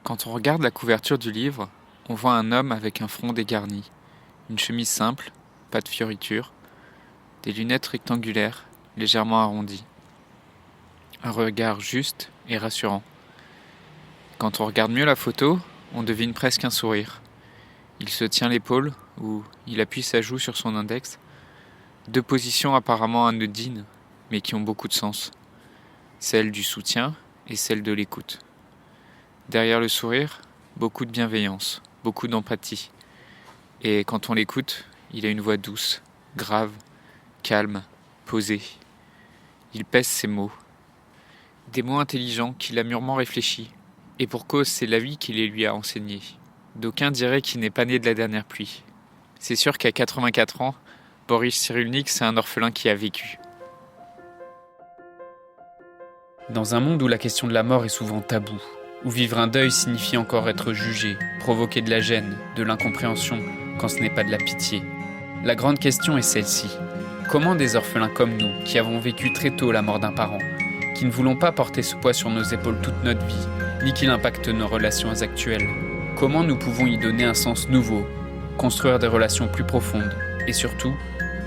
Quand on regarde la couverture du livre, on voit un homme avec un front dégarni, une chemise simple, pas de fioritures, des lunettes rectangulaires, légèrement arrondies. Un regard juste et rassurant. Quand on regarde mieux la photo, on devine presque un sourire. Il se tient l'épaule, ou il appuie sa joue sur son index. Deux positions apparemment anodines, mais qui ont beaucoup de sens. Celle du soutien et celle de l'écoute. Derrière le sourire, beaucoup de bienveillance, beaucoup d'empathie. Et quand on l'écoute, il a une voix douce, grave, calme, posée. Il pèse ses mots. Des mots intelligents qu'il a mûrement réfléchis. Et pour cause, c'est la vie qui les lui a enseignés. D'aucuns diraient qu'il n'est pas né de la dernière pluie. C'est sûr qu'à 84 ans, Boris Cyrulnik, c'est un orphelin qui a vécu. Dans un monde où la question de la mort est souvent taboue, où vivre un deuil signifie encore être jugé, provoquer de la gêne, de l'incompréhension, quand ce n'est pas de la pitié, la grande question est celle-ci. Comment des orphelins comme nous, qui avons vécu très tôt la mort d'un parent, qui ne voulons pas porter ce poids sur nos épaules toute notre vie, ni qu'il impacte nos relations actuelles, comment nous pouvons y donner un sens nouveau, construire des relations plus profondes, et surtout,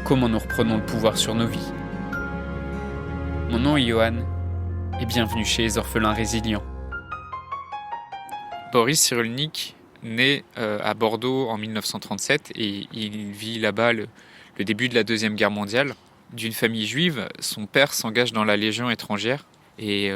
comment nous reprenons le pouvoir sur nos vies. Mon nom est Johan, et bienvenue chez les orphelins résilients. Boris Cyrulnik naît à Bordeaux en 1937 et il vit là-bas le début de la Deuxième Guerre mondiale. D'une famille juive, son père s'engage dans la Légion étrangère et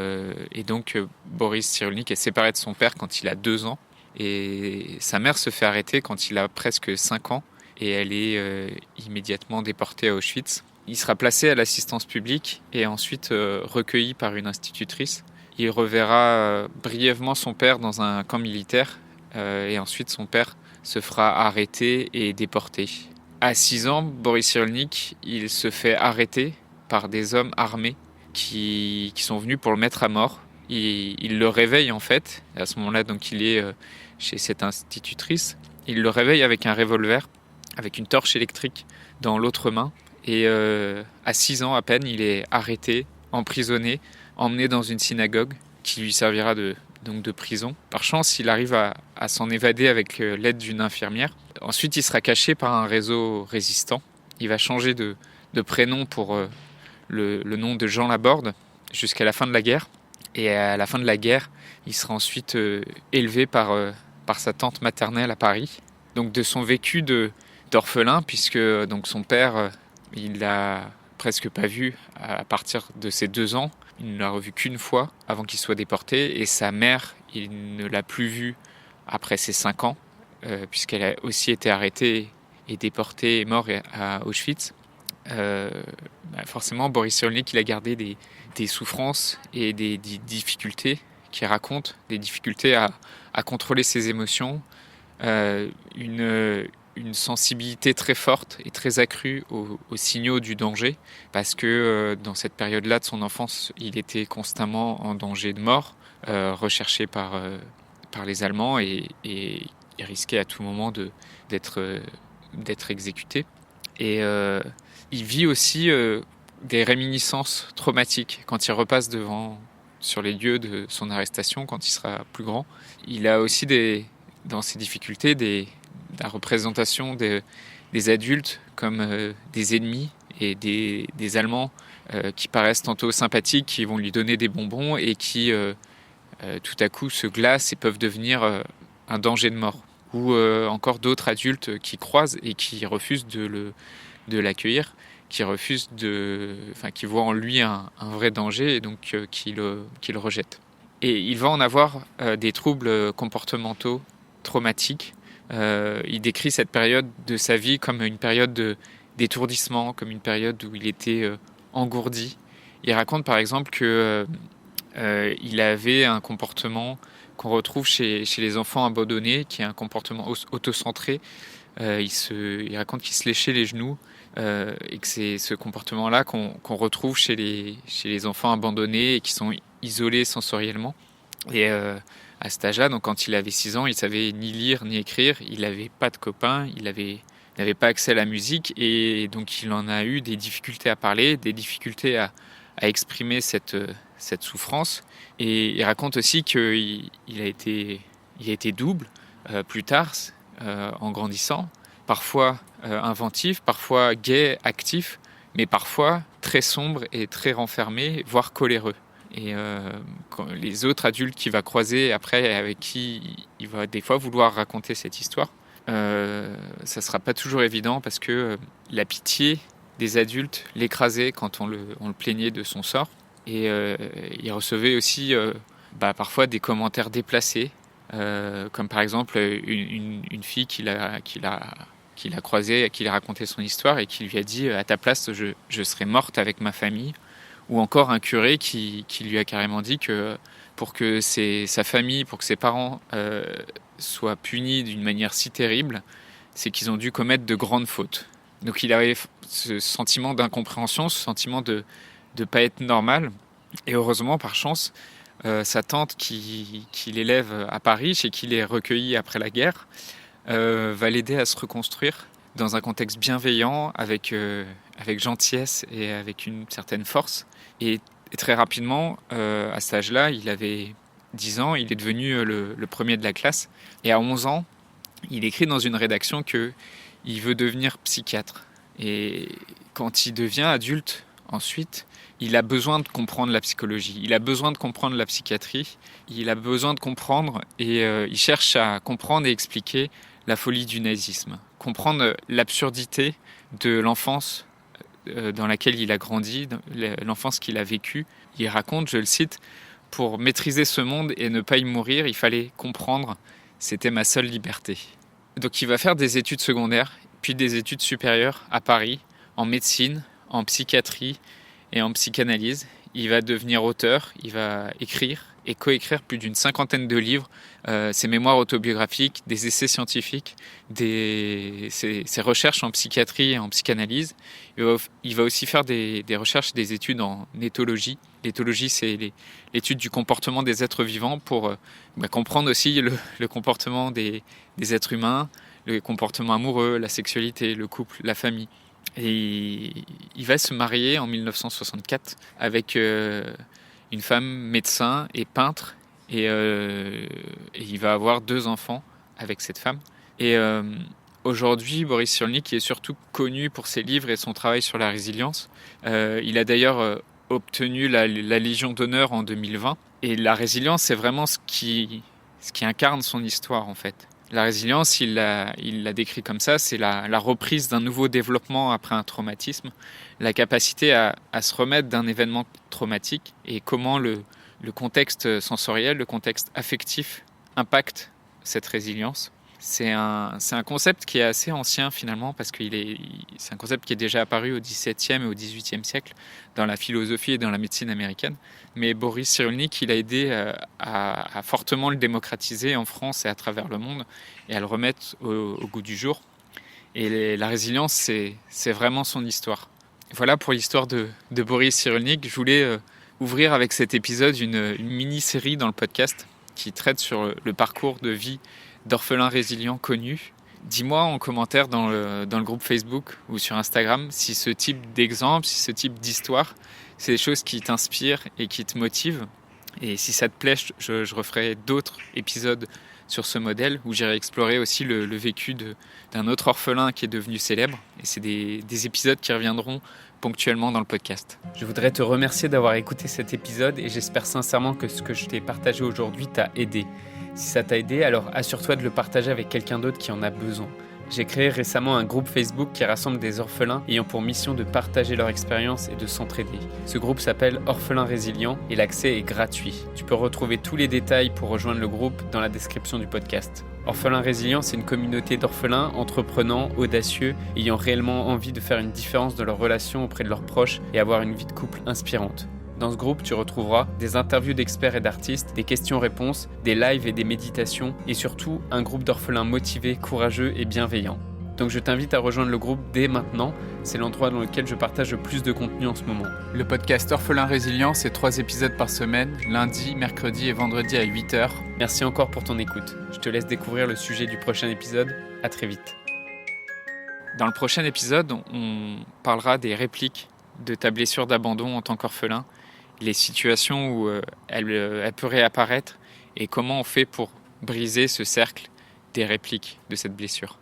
donc Boris Cyrulnik est séparé de son père quand il a 2 ans et sa mère se fait arrêter quand il a presque 5 ans et elle est immédiatement déportée à Auschwitz. Il sera placé à l'assistance publique et ensuite recueilli par une institutrice. Il reverra brièvement son père dans un camp militaire et ensuite son père se fera arrêter et déporter. À 6 ans, Boris Cyrulnik, il se fait arrêter par des hommes armés qui sont venus pour le mettre à mort. Il le réveille en fait, à ce moment-là donc il est chez cette institutrice. Il le réveille avec un revolver, avec une torche électrique dans l'autre main. Et à 6 ans à peine, il est arrêté, emprisonné, emmené dans une synagogue qui lui servira de prison. Par chance, il arrive à s'en évader avec l'aide d'une infirmière. Ensuite, il sera caché par un réseau résistant. Il va changer de prénom pour le nom de Jean Laborde jusqu'à la fin de la guerre. Et à la fin de la guerre, il sera ensuite élevé par sa tante maternelle à Paris. Donc de son vécu d'orphelin, puisque donc son père, il l'a presque pas vu à partir de ses 2 ans. Il ne l'a revu qu'une fois avant qu'il soit déporté. Et sa mère, il ne l'a plus vue après ses 5 ans, puisqu'elle a aussi été arrêtée et déportée et morte à Auschwitz. Forcément, Boris Cyrulnik, il a gardé des souffrances et des difficultés qu'il raconte, des difficultés à contrôler ses émotions, une sensibilité très forte et très accrue aux signaux du danger, parce que dans cette période-là de son enfance, il était constamment en danger de mort, recherché par les Allemands et risquait à tout moment d'être exécuté. Et il vit aussi des réminiscences traumatiques quand il repasse sur les lieux de son arrestation, quand il sera plus grand. Il a aussi dans ses difficultés la représentation des adultes comme des ennemis et des Allemands qui paraissent tantôt sympathiques, qui vont lui donner des bonbons et qui tout à coup se glacent et peuvent devenir un danger de mort. Ou encore d'autres adultes qui croisent et qui refusent de l'accueillir, qui voient en lui un vrai danger et donc qui le rejettent. Et il va en avoir des troubles comportementaux traumatiques. Il décrit cette période de sa vie comme une période d'étourdissement, comme une période où il était engourdi. Il raconte par exemple que il avait un comportement qu'on retrouve chez les enfants abandonnés, qui est un comportement autocentré. Il raconte qu'il se léchait les genoux et que c'est ce comportement-là qu'on retrouve chez les enfants abandonnés et qui sont isolés sensoriellement. Et à cet âge-là, donc quand il avait 6 ans, il savait ni lire ni écrire, il n'avait pas de copains, il n'avait pas accès à la musique et donc il en a eu des difficultés à parler, des difficultés à exprimer cette souffrance. Et il raconte aussi qu'il Il a été double, plus tard, en grandissant, parfois inventif, parfois gai, actif, mais parfois très sombre et très renfermé, voire coléreux. Et les autres adultes qu'il va croiser après, avec qui il va des fois vouloir raconter cette histoire, ça sera pas toujours évident parce que la pitié des adultes l'écrasait quand on le plaignait de son sort. Et il recevait aussi parfois des commentaires déplacés, comme par exemple une fille qu'il a croisée, à qui il a raconté son histoire et qui lui a dit « à ta place, je serais morte avec ma famille ». Ou encore un curé qui lui a carrément dit que pour que sa famille, pour que ses parents soient punis d'une manière si terrible, c'est qu'ils ont dû commettre de grandes fautes. Donc il avait ce sentiment d'incompréhension, ce sentiment de ne pas être normal. Et heureusement, par chance, sa tante qui l'élève à Paris, chez qui il est recueilli après la guerre, va l'aider à se reconstruire dans un contexte bienveillant, avec gentillesse et avec une certaine force. Et très rapidement, à cet âge-là, il avait 10 ans, il est devenu le premier de la classe. Et à 11 ans, il écrit dans une rédaction qu'il veut devenir psychiatre. Et quand il devient adulte, ensuite, il a besoin de comprendre la psychologie, il a besoin de comprendre la psychiatrie, il a besoin de comprendre et il cherche à comprendre et expliquer la folie du nazisme, comprendre l'absurdité de l'enfance dans laquelle il a grandi, l'enfance qu'il a vécue. Il raconte, je le cite, « Pour maîtriser ce monde et ne pas y mourir, il fallait comprendre, c'était ma seule liberté ». Donc il va faire des études secondaires, puis des études supérieures à Paris, en médecine, en psychiatrie et en psychanalyse. Il va devenir auteur, il va écrire et coécrire plus d'une 50aine de livres, ses mémoires autobiographiques, des essais scientifiques, ses recherches en psychiatrie et en psychanalyse. Il va aussi faire des recherches, des études en éthologie. L'éthologie, c'est l'étude du comportement des êtres vivants pour comprendre aussi le comportement des êtres humains, le comportement amoureux, la sexualité, le couple, la famille. Et il va se marier en 1964 avec une femme médecin et peintre, et il va avoir 2 enfants avec cette femme. Et aujourd'hui, Boris Cyrulnik est surtout connu pour ses livres et son travail sur la résilience. Il a d'ailleurs obtenu la Légion d'honneur en 2020. Et la résilience, c'est vraiment ce qui incarne son histoire, en fait. La résilience, il l'a décrit comme ça, c'est la reprise d'un nouveau développement après un traumatisme, la capacité à se remettre d'un événement traumatique et comment le contexte sensoriel, le contexte affectif impacte cette résilience. C'est un concept qui est assez ancien finalement parce que c'est un concept qui est déjà apparu au XVIIe et au XVIIIe siècle dans la philosophie et dans la médecine américaine. Mais Boris Cyrulnik, il a aidé à fortement le démocratiser en France et à travers le monde et à le remettre au goût du jour. Et la résilience, c'est vraiment son histoire. Voilà pour l'histoire de Boris Cyrulnik. Je voulais ouvrir avec cet épisode une mini-série dans le podcast qui traite sur le parcours de vie d'orphelins résilients connus. Dis-moi en commentaire dans le groupe Facebook ou sur Instagram si ce type d'exemple, si ce type d'histoire, c'est des choses qui t'inspirent et qui te motivent. Et si ça te plaît, je referai d'autres épisodes sur ce modèle où j'irai explorer aussi le vécu d'un autre orphelin qui est devenu célèbre. Et c'est des épisodes qui reviendront ponctuellement dans le podcast. Je voudrais te remercier d'avoir écouté cet épisode et j'espère sincèrement que ce que je t'ai partagé aujourd'hui t'a aidé. Si ça t'a aidé, alors assure-toi de le partager avec quelqu'un d'autre qui en a besoin. J'ai créé récemment un groupe Facebook qui rassemble des orphelins ayant pour mission de partager leur expérience et de s'entraider. Ce groupe s'appelle Orphelins Résilients et l'accès est gratuit. Tu peux retrouver tous les détails pour rejoindre le groupe dans la description du podcast. Orphelins Résilients, c'est une communauté d'orphelins entreprenants, audacieux, ayant réellement envie de faire une différence dans leurs relations auprès de leurs proches et avoir une vie de couple inspirante. Dans ce groupe, tu retrouveras des interviews d'experts et d'artistes, des questions-réponses, des lives et des méditations, et surtout un groupe d'orphelins motivés, courageux et bienveillants. Donc je t'invite à rejoindre le groupe dès maintenant, c'est l'endroit dans lequel je partage le plus de contenu en ce moment. Le podcast Orphelins Résilients, c'est 3 épisodes par semaine, lundi, mercredi et vendredi à 8h. Merci encore pour ton écoute. Je te laisse découvrir le sujet du prochain épisode. À très vite. Dans le prochain épisode, on parlera des répliques de ta blessure d'abandon en tant qu'orphelin, les situations où elle peut réapparaître et comment on fait pour briser ce cercle des répliques de cette blessure.